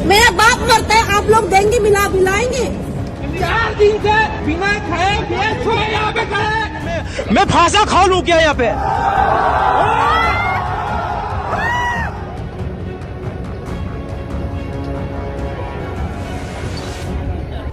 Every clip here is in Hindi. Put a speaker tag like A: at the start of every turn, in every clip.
A: मेरा बाप मरता है, आप लोग देंगे, मिलाएंगे?
B: 4 दिन से बिना खाए पिए सोए यहाँ पे खड़े। मैं फांसा खा लूं क्या यहाँ पे?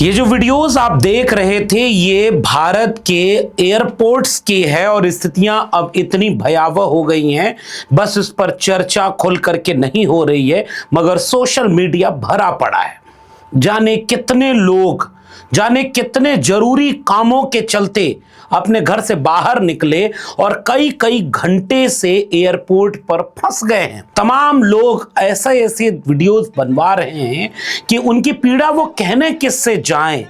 C: ये जो वीडियोस आप देख रहे थे ये भारत के एयरपोर्ट्स की है और स्थितियां अब इतनी भयावह हो गई हैं, बस इस पर चर्चा खुल करके नहीं हो रही है, मगर सोशल मीडिया भरा पड़ा है। जाने कितने लोग, जाने कितने जरूरी कामों के चलते अपने घर से बाहर निकले और कई कई घंटे से एयरपोर्ट पर फंस गए हैं। तमाम लोग ऐसे वीडियोस बनवा रहे हैं कि उनकी पीड़ा वो कहने किससे जाएं,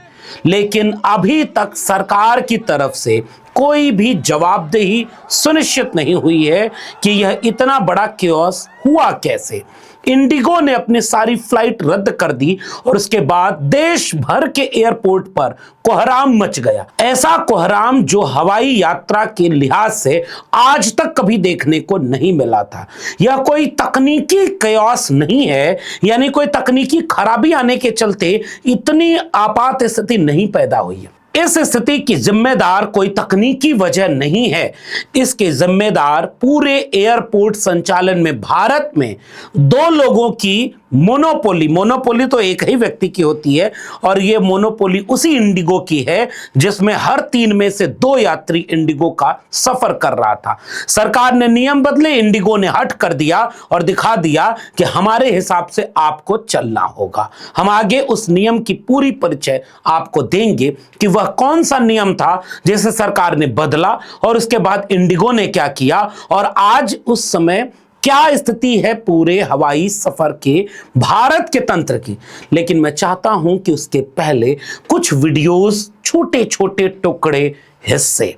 C: लेकिन अभी तक सरकार की तरफ से कोई भी जवाबदेही सुनिश्चित नहीं हुई है कि यह इतना बड़ा केओस हुआ कैसे। इंडिगो ने अपनी सारी फ्लाइट रद्द कर दी और उसके बाद देश भर के एयरपोर्ट पर कोहराम मच गया। ऐसा कोहराम जो हवाई यात्रा के लिहाज से आज तक कभी देखने को नहीं मिला था। यह कोई तकनीकी केओस नहीं है, यानी कोई तकनीकी खराबी आने के चलते इतनी आपात स्थिति नहीं पैदा हुई है। इस स्थिति की जिम्मेदार कोई तकनीकी वजह नहीं है, इसके जिम्मेदार पूरे एयरपोर्ट संचालन में भारत में 2 लोगों की मोनोपोली तो एक ही व्यक्ति की होती है और यह मोनोपोली उसी इंडिगो की है जिसमें हर 3 में से 2 यात्री इंडिगो का सफर कर रहा था। सरकार ने नियम बदले, इंडिगो ने हट कर दिया और दिखा दिया कि हमारे हिसाब से आपको चलना होगा। हम आगे उस नियम की पूरी परिचय आपको देंगे कि वह कौन सा नियम था जिसे सरकार ने बदला और उसके बाद इंडिगो ने क्या किया और आज उस समय क्या स्थिति है पूरे हवाई सफर के भारत के तंत्र की। लेकिन मैं चाहता हूं कि उसके पहले कुछ वीडियोस, छोटे छोटे टुकड़े, हिस्से,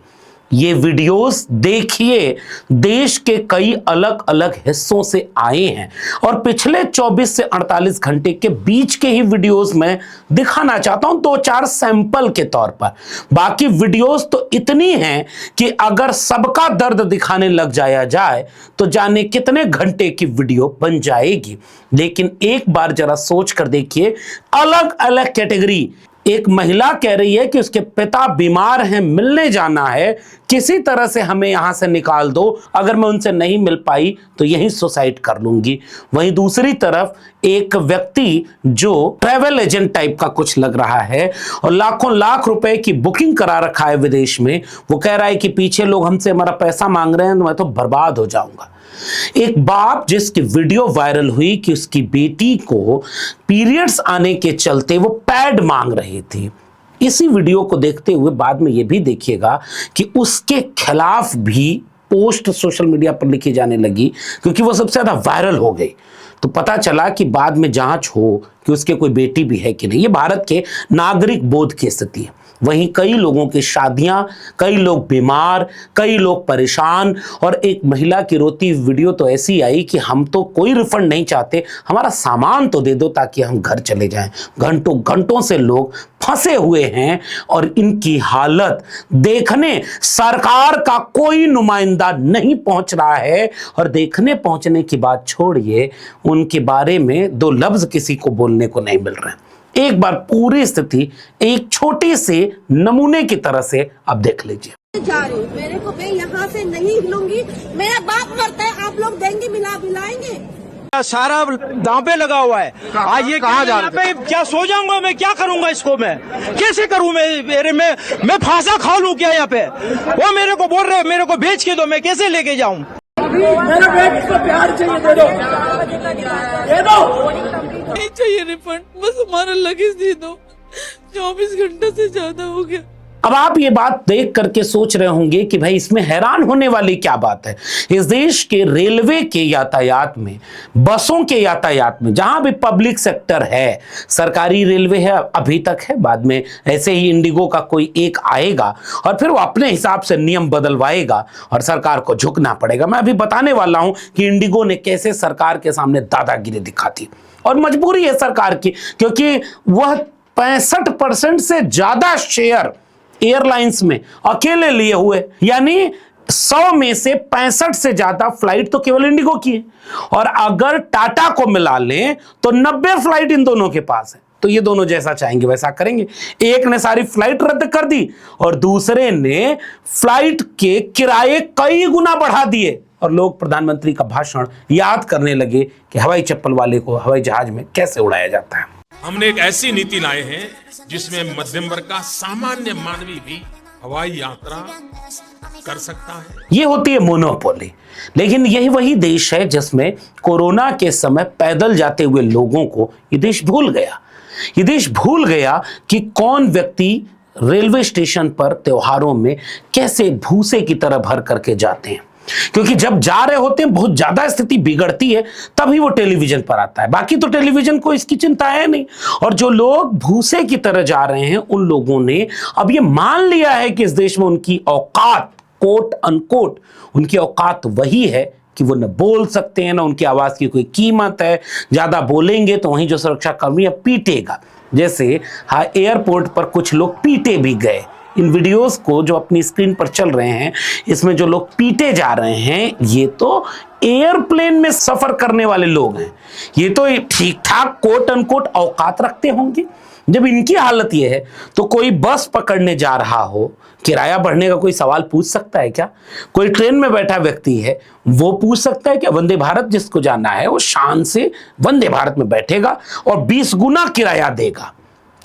C: ये वीडियोस देखिए, देश के कई अलग अलग हिस्सों से आए हैं और पिछले 24 से 48 घंटे के बीच के ही वीडियोस में दिखाना चाहता हूं 2-4 सैंपल के तौर पर। बाकी वीडियोस तो इतनी हैं कि अगर सबका दर्द दिखाने लग जाए तो जाने कितने घंटे की वीडियो बन जाएगी। लेकिन एक बार जरा सोच कर देखिए, अलग अलग कैटेगरी। एक महिला कह रही है कि उसके पिता बीमार हैं, मिलने जाना है, किसी तरह से हमें यहां से निकाल दो, अगर मैं उनसे नहीं मिल पाई तो यहीं सुसाइड कर लूंगी। वहीं दूसरी तरफ एक व्यक्ति जो ट्रैवल एजेंट टाइप का कुछ लग रहा है और लाखों लाख रुपए की बुकिंग करा रखा है विदेश में, वो कह रहा है कि पीछे लोग हमसे हमारा पैसा मांग रहे हैं तो मैं तो बर्बाद हो जाऊंगा। एक बाप जिसकी वीडियो वायरल हुई कि उसकी बेटी को पीरियड्स आने के चलते वो पैड मांग रही थी। इसी वीडियो को देखते हुए बाद में यह भी देखिएगा कि उसके खिलाफ भी पोस्ट सोशल मीडिया पर लिखी जाने लगी क्योंकि वो सबसे ज्यादा वायरल हो गई। तो पता चला कि बाद में जांच हो कि उसके कोई बेटी भी है कि नहीं। ये भारत के नागरिक बोध की स्थिति है। वहीं कई लोगों की शादियां, कई लोग बीमार, कई लोग परेशान और एक महिला की रोती वीडियो तो ऐसी आई कि हम तो कोई रिफंड नहीं चाहते, हमारा सामान तो दे दो ताकि हम घर चले जाएं। घंटों घंटों से लोग फंसे हुए हैं और इनकी हालत देखने सरकार का कोई नुमाइंदा नहीं पहुंच रहा है और देखने पहुंचने की बात छोड़िए, उनके बारे में 2 लफ्ज किसी को बोलने को नहीं मिल रहे हैं। एक बार पूरी स्थिति एक छोटे से नमूने की तरह से आप देख लीजिए।
A: जा रही हूँ, मेरे को, मैं यहाँ से नहीं हिलूंगी। मेरा बाप मरता है, आप लोग देंगे, मिलाएंगे?
B: सारा दांव पे लगा हुआ है। आज ये कहाँ जा रहे हैं? क्या सो जाऊंगा मैं? क्या करूंगा इसको? मैं कैसे करूं? मैं फांसा खा लूं क्या यहाँ पे? वो मेरे को बोल रहे मेरे को बेच के दो, मैं कैसे लेके जाऊं?
D: मेरे बेटे को प्यार चाहिए, दे दो, दे दो।
E: नहीं चाहिए रिफंड, बस हमारा लगेज दे दो। 24 घंटे से ज्यादा हो गया।
C: अब आप ये बात देख करके सोच रहे होंगे कि भाई इसमें हैरान होने वाली क्या बात है। इस देश के रेलवे के यातायात में, बसों के यातायात में, जहां भी पब्लिक सेक्टर है, सरकारी रेलवे है, अभी तक है, बाद में ऐसे ही इंडिगो का कोई एक आएगा और फिर वो अपने हिसाब से नियम बदलवाएगा और सरकार को झुकना पड़ेगा। मैं अभी बताने वाला हूं कि इंडिगो ने कैसे सरकार के सामने दादागिरी दिखाती और मजबूरी है सरकार की, क्योंकि वह 65% से ज्यादा शेयर एयरलाइंस में अकेले लिए हुए, यानी 100 में से 65 से ज्यादा फ्लाइट तो केवल इंडिगो की है, और अगर टाटा को मिला लें तो 90 फ्लाइट इन दोनों के पास है। तो ये दोनों जैसा चाहेंगे वैसा करेंगे। एक ने सारी फ्लाइट रद्द कर दी और दूसरे ने फ्लाइट के किराए कई गुना बढ़ा दिए, और लोग प्रधानमंत्री का भाषण याद करने लगे कि हवाई चप्पल वाले को हवाई जहाज में कैसे उड़ाया जाता है।
F: हमने एक ऐसी नीति लाए हैं जिसमें मध्यम वर्ग का सामान्य मानवी भी हवाई यात्रा कर सकता है।
C: ये होती है मोनोपोली। लेकिन यही वही देश है जिसमें कोरोना के समय पैदल जाते हुए लोगों को ये देश भूल गया। ये देश भूल गया कि कौन व्यक्ति रेलवे स्टेशन पर त्योहारों में कैसे भूसे की तरह भर करके जाते हैं, क्योंकि जब जा रहे होते हैं बहुत ज्यादा स्थिति बिगड़ती है तभी वो टेलीविजन पर आता है, बाकी तो टेलीविजन को इसकी चिंता है नहीं। और जो लोग भूसे की तरह जा रहे हैं उन लोगों ने अब ये मान लिया है कि इस देश में उनकी औकात, कोट अनकोट उनकी औकात वही है कि वो न बोल सकते हैं, ना उनकी आवाज की कोई कीमत है। ज्यादा बोलेंगे तो वहीं जो सुरक्षा कर्मी है पीटेगा। जैसे हाँ, एयरपोर्ट पर कुछ लोग पीटे भी गए। इन वीडियोस को जो अपनी स्क्रीन पर चल रहे हैं, इसमें जो लोग पीटे जा रहे हैं ये तो एयरप्लेन में सफर करने वाले लोग हैं। ये तो ठीक ठाक कोट अनकोट औकात रखते होंगे। जब इनकी हालत ये है तो कोई बस पकड़ने जा रहा हो, किराया बढ़ने का कोई सवाल पूछ सकता है क्या? कोई ट्रेन में बैठा व्यक्ति है वो पूछ सकता है क्या? वंदे भारत जिसको जाना है वो शान से वंदे भारत में बैठेगा और 20 गुना किराया देगा,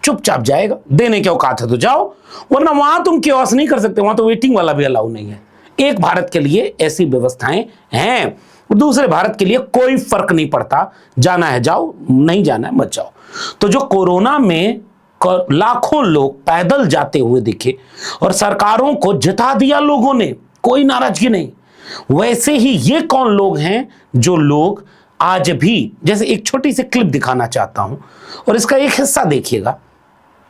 C: चुपचाप जाएगा। देने की औकात है तो जाओ, वरना वहां तुम कियोस्क नहीं कर सकते, वहां तो वेटिंग वाला भी अलाउ नहीं है। एक भारत के लिए ऐसी व्यवस्थाएं हैं, दूसरे भारत के लिए कोई फर्क नहीं पड़ता। जाना है जाओ, नहीं जाना है मत जाओ। तो जो कोरोना में लाखों लोग पैदल जाते हुए दिखे और सरकारों को जिता दिया लोगों ने, कोई नाराजगी नहीं, वैसे ही ये कौन लोग हैं जो लोग आज भी, जैसे एक छोटी सी क्लिप दिखाना चाहता हूं और इसका एक हिस्सा देखिएगा,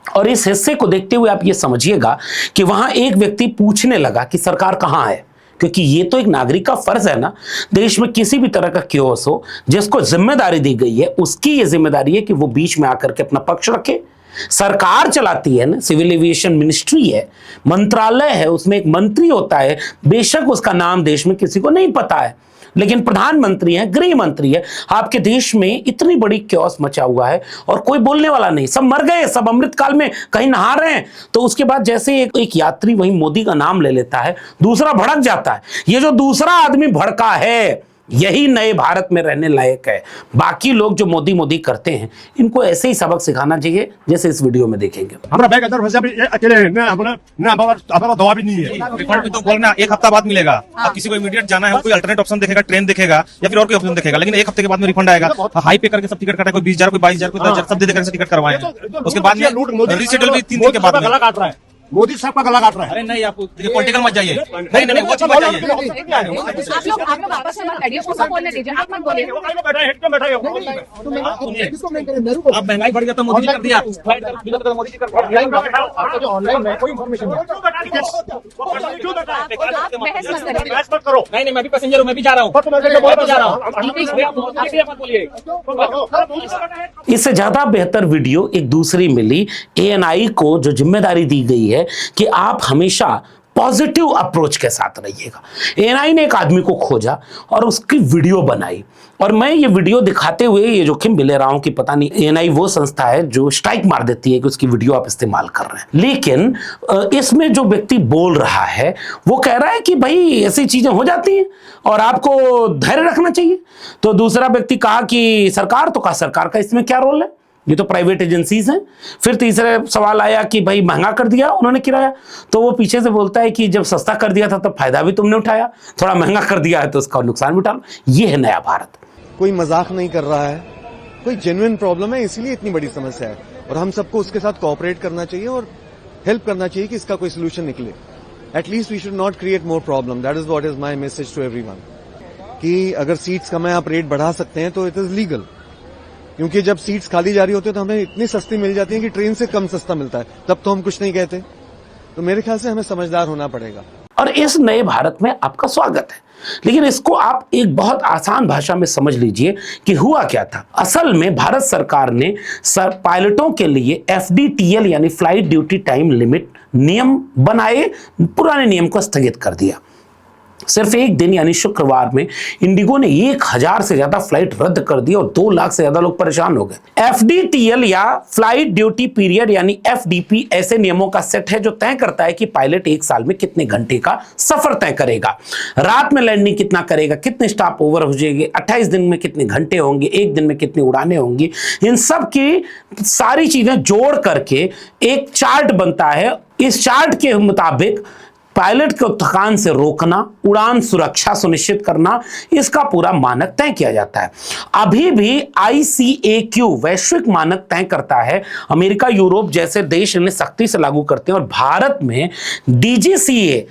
C: और इस हिस्से को देखते हुए आप ये समझिएगा कि वहां एक व्यक्ति पूछने लगा कि सरकार कहां है, क्योंकि ये तो एक नागरिक का फर्ज है ना, देश में किसी भी तरह का कियोस्क हो जिसको जिम्मेदारी दी गई है उसकी ये जिम्मेदारी है कि वो बीच में आकर के अपना पक्ष रखे। सरकार चलाती है ना, सिविल एविएशन मिनिस्ट्री है, मंत्रालय है, उसमें एक मंत्री होता है, बेशक उसका नाम देश में किसी को नहीं पता है, लेकिन प्रधानमंत्री है, गृह मंत्री है। आपके देश में इतनी बड़ी क्योस मचा हुआ है और कोई बोलने वाला नहीं, सब मर गए, सब अमृत काल में कहीं नहा रहे हैं। तो उसके बाद जैसे एक यात्री वहीं मोदी का नाम ले लेता है, दूसरा भड़क जाता है। ये जो दूसरा आदमी भड़का है यही नए भारत में रहने लायक है। बाकी लोग जो मोदी मोदी करते हैं इनको ऐसे ही सबक सिखाना चाहिए जैसे इस वीडियो में देखेंगे।
G: हमारा बैग अंदर फंसा, अकेले हैं ना, हमारा दवा भी नहीं है।
H: रिफंड तो बोलना 1 हफ्ता बाद मिलेगा। अब किसी को इमीडिएट जाना है, कोई अल्टरनेट ऑप्शन देखेगा, ट्रेन देखेगा या फिर और कोई ऑप्शन देखेगा, लेकिन 1 हफ्ते के बाद में रिफंड आएगा। हाई पे करके सब टिकट काटा, कोई 20,000, कोई 22,000, कोई 10,000 सब दे देकर टिकट करवाए हैं। उसके बाद में रीशेड्यूल भी 3 दिन के बाद
G: गला काट रहा है, मोदी साहब का गला काट रहा है।
H: अरे नहीं, आप पॉलिटिकल मत जाइए, नहीं नहीं वो चीज मत जाइए।
I: आप लोग आपस में मत लड़िए, उसको बोलने दीजिए, आप मत बोलिए।
H: अब महंगाई बढ़ गया तो मोदी जी कर दिया, मोदी जी कर
G: करो।
H: नहीं, मैं भी पैसेंजर हूँ, मैं भी जा रहा हूँ।
C: इससे ज्यादा बेहतर वीडियो एक दूसरी मिली। ANI को जो जिम्मेदारी दी गई है कि आप हमेशा पॉजिटिव अप्रोच के साथ रहिएगा। ANI ने एक आदमी को खोजा और उसकी वीडियो बनाई, और मैं ये वीडियो दिखाते हुए ये जोखिम भी ले रहा हूं कि पता नहीं ANI वो संस्था है जो स्ट्राइक मार देती है कि उसकी वीडियो आप इस्तेमाल कर रहे हैं। लेकिन इसमें जो व्यक्ति बोल रहा है वो कह रहा है कि भाई ऐसी चीजें हो जाती हैं और आपको धैर्य रखना चाहिए। तो दूसरा व्यक्ति कहा कि सरकार, तो कहा सरकार का इसमें क्या रोल है, ये तो प्राइवेट एजेंसीज हैं। फिर तीसरा सवाल आया कि भाई महंगा कर दिया उन्होंने किराया, तो वो पीछे से बोलता है कि जब सस्ता कर दिया था तब फायदा भी तुमने उठाया, थोड़ा महंगा कर दिया है तो उसका नुकसान भी उठा लो। ये है नया भारत।
J: कोई मजाक नहीं कर रहा है, कोई जेन्युइन प्रॉब्लम है, इसलिए इतनी बड़ी समस्या है और हम सबको उसके साथ कोऑपरेट करना चाहिए और हेल्प करना चाहिए कि इसका कोई सोल्यूशन निकले। At least we should not create more problem. That is what is my message to everyone कि अगर सीट्स कम है, आप रेट बढ़ा सकते हैं तो इट इज लीगल, क्योंकि जब सीट्स खाली जा रही होती है तो हमें इतनी सस्ती मिल जाती है कि ट्रेन से कम सस्ता मिलता है, तब तो हम कुछ नहीं कहते। तो मेरे ख्याल से हमें समझदार होना पड़ेगा।
C: और इस नए भारत में आपका स्वागत है, लेकिन इसको आप एक बहुत आसान भाषा में समझ लीजिए कि हुआ क्या था। असल में भारत सरकार ने पायलटों के लिए FDTL यानी फ्लाइट ड्यूटी टाइम लिमिट नियम बनाए, पुराने नियम को स्थगित कर दिया। सिर्फ एक दिन यानी शुक्रवार में इंडिगो ने 1000 से ज्यादा फ्लाइट रद्द कर दी और 2 लाख से ज्यादा लोग परेशान हो गए। FDTL या फ्लाइट ड्यूटी पीरियड यानी FDP ऐसे नियमों का सेट है जो तय करता है कि पायलट एक साल में कितने घंटे का सफर तय करेगा, रात में लैंडिंग कितना करेगा, कितने स्टॉप ओवर हो जाएंगे, 28 दिन में कितने घंटे होंगे, एक दिन में कितनी उड़ानें होंगी। इन सब की सारी चीजें जोड़ करके एक चार्ट बनता है। इस चार्ट के मुताबिक पायलट को थकान से रोकना, उड़ान सुरक्षा सुनिश्चित करना, इसका पूरा मानक तय किया जाता है। अभी भी ICAQ वैश्विक मानक तय करता है। अमेरिका, यूरोप जैसे देश इन्हें सख्ती से लागू करते हैं और भारत में DGCA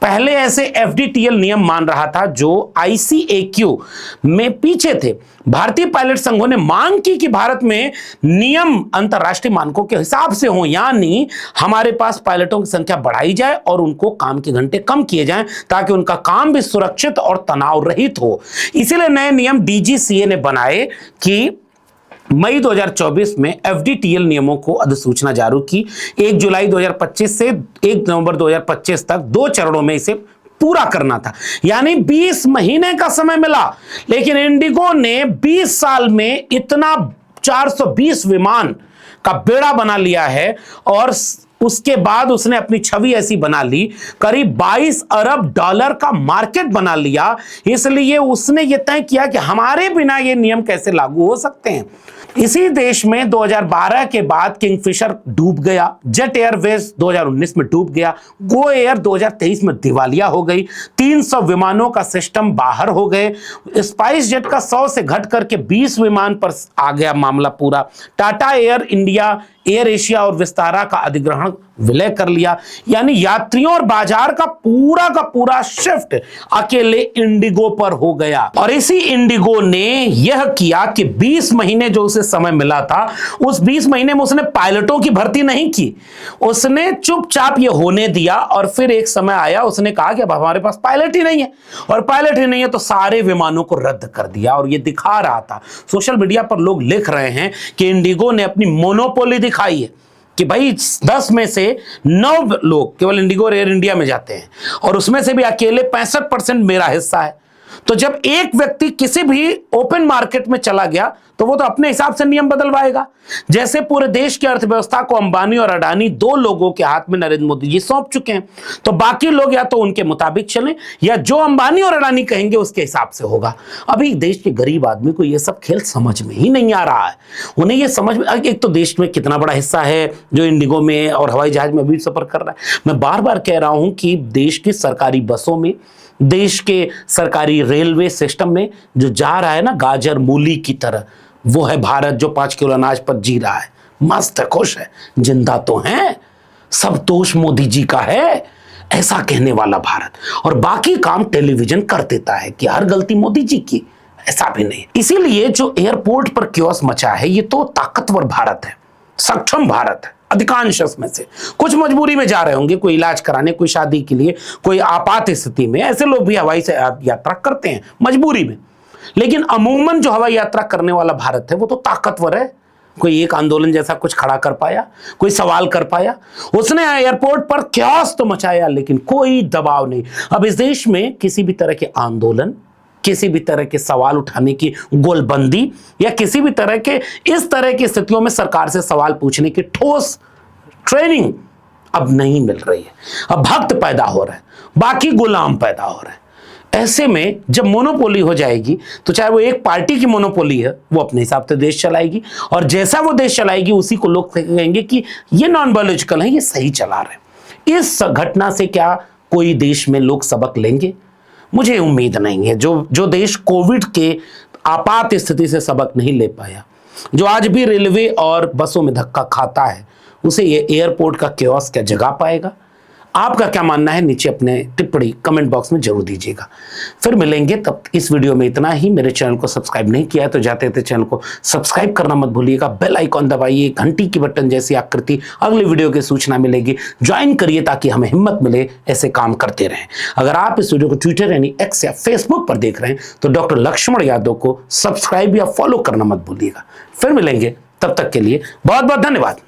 C: पहले ऐसे FDTL नियम मान रहा था जो ICAQ में पीछे थे। भारतीय पायलट संघों ने मांग की कि भारत में नियम अंतर्राष्ट्रीय मानकों के हिसाब से हो, यानी हमारे पास पायलटों की संख्या बढ़ाई जाए और उनको काम के घंटे कम किए जाएं ताकि उनका काम भी सुरक्षित और तनाव रहित हो। इसीलिए नए नियम DGCA ने बनाए कि मई 2024 में FDTL नियमों को अधिसूचना जारी की। 1 जुलाई 2025 से 1 नवंबर 2025 तक 2 चरणों में इसे पूरा करना था, यानी 20 महीने का समय मिला। लेकिन इंडिगो ने 20 साल में इतना 420 विमान का बेड़ा बना लिया है और उसके बाद उसने अपनी छवि ऐसी बना ली, करीब 22 अरब डॉलर का मार्केट बना लिया। इसलिए उसने ये तय किया कि हमारे बिना ये नियम कैसे लागू हो सकते हैं। इसी देश में 2012 के बाद किंगफिशर डूब गया, जेट एयरवेज 2019 में डूब गया, गो एयर 2023 में दिवालिया हो गई, 300 विमानों का सिस्टम बाहर हो गए, स्पाइस जेट का 100 से घट करके 20 विमान पर आ गया मामला पूरा, Tata air India, air Asia और विस्तारा का अधिग्रहण विलय कर लिया। यानी यात्रियों और बाजार का पूरा शिफ्ट अकेले इंडिगो पर हो गया। और इसी इंडिगो ने यह किया कि 20 महीने जो उसे समय मिला था, उस 20 महीने में उसने पायलटों की भर्ती नहीं की, उसने चुपचाप ये होने दिया। और फिर एक समय आया, उसने कहा कि अब हमारे पास पायलट ही नहीं है, और पायलट ही नहीं है तो सारे विमानों को रद्द कर दिया। और ये दिखा रहा था, सोशल मीडिया पर लोग लिख रहे हैं कि इंडिगो ने अपनी मोनोपोली दिखाई है कि भाई 10 में से 9 लोग केवल इंडिगो और एयर इंडिया में जाते हैं और उसमें से भी अकेले 65% मेरा हिस्सा है। तो जब एक व्यक्ति किसी भी ओपन मार्केट में चला गया तो वो तो अपने हिसाब से नियम बदलवाएगा। जैसे पूरे देश की अर्थव्यवस्था को अंबानी और अडानी 2 लोगों के हाथ में नरेंद्र मोदी जी सौंप चुके हैं, तो बाकी लोग या तो उनके मुताबिक चलें या जो अंबानी और अडानी कहेंगे उसके हिसाब से होगा। अभी देश के गरीब आदमी को ये सब खेल समझ में ही नहीं आ रहा है। उन्हें ये समझ में, एक तो देश में कितना बड़ा हिस्सा है जो इंडिगो में और हवाई जहाज में भी सफर कर रहा है। मैं बार बार कह रहा हूं कि देश की सरकारी बसों में, देश के सरकारी रेलवे सिस्टम में जो जा रहा है ना गाजर मूली की तरह, वो है भारत जो 5 किलो अनाज पर जी रहा है, मस्त है, खुश है, जिंदा तो है, सब दोष मोदी जी का है, ऐसा कहने वाला भारत। और बाकी काम टेलीविजन कर देता है कि हर गलती मोदी जी की, ऐसा भी नहीं। इसीलिए जो एयरपोर्ट पर क्योस मचा है, ये तो ताकतवर भारत है, सक्षम भारत है। अधिकांश में से कुछ मजबूरी में जा रहे होंगे, कोई इलाज कराने, कोई शादी के लिए, कोई आपात स्थिति में, ऐसे लोग भी हवाई से यात्रा करते हैं मजबूरी में। लेकिन अमूमन जो हवाई यात्रा करने वाला भारत है वो तो ताकतवर है। कोई एक आंदोलन जैसा कुछ खड़ा कर पाया, कोई सवाल कर पाया, उसने एयरपोर्ट पर क्योस तो मचाया लेकिन कोई दबाव नहीं। अब इस देश में किसी भी तरह के आंदोलन, किसी भी तरह के सवाल उठाने की गोलबंदी या किसी भी तरह के इस तरह की स्थितियों में सरकार से सवाल पूछने की ठोस ट्रेनिंग अब नहीं मिल रही है। अब भक्त पैदा हो रहा है, बाकी गुलाम पैदा हो रहा है। ऐसे में जब मोनोपोली हो जाएगी तो चाहे वो एक पार्टी की मोनोपोली है, वो अपने हिसाब से देश चलाएगी और जैसा वो देश चलाएगी उसी को लोग कहेंगे कि ये नॉन बायोलॉजिकल है, ये सही चला रहे हैं। इस घटना से क्या कोई देश में लोग सबक लेंगे? मुझे उम्मीद नहीं है। जो देश कोविड के आपात स्थिति से सबक नहीं ले पाया, जो आज भी रेलवे और बसों में धक्का खाता है, उसे ये एयरपोर्ट का क्योस क्या जगा पाएगा? आपका क्या मानना है नीचे अपने टिप्पणी कमेंट बॉक्स में जरूर दीजिएगा। फिर मिलेंगे, तब इस वीडियो में इतना ही। मेरे चैनल को सब्सक्राइब नहीं किया है तो जाते थे चैनल को सब्सक्राइब करना मत भूलिएगा। बेल आइकॉन दबाइए, घंटी की बटन जैसी आकृति, अगले वीडियो की सूचना मिलेगी। ज्वाइन करिए ताकि हमें हिम्मत मिले ऐसे काम करते रहें। अगर आप इस वीडियो को ट्विटर यानी एक्स या फेसबुक पर देख रहे हैं तो डॉक्टर लक्ष्मण यादव को सब्सक्राइब या फॉलो करना मत भूलिएगा। फिर मिलेंगे, तब तक के लिए बहुत बहुत धन्यवाद।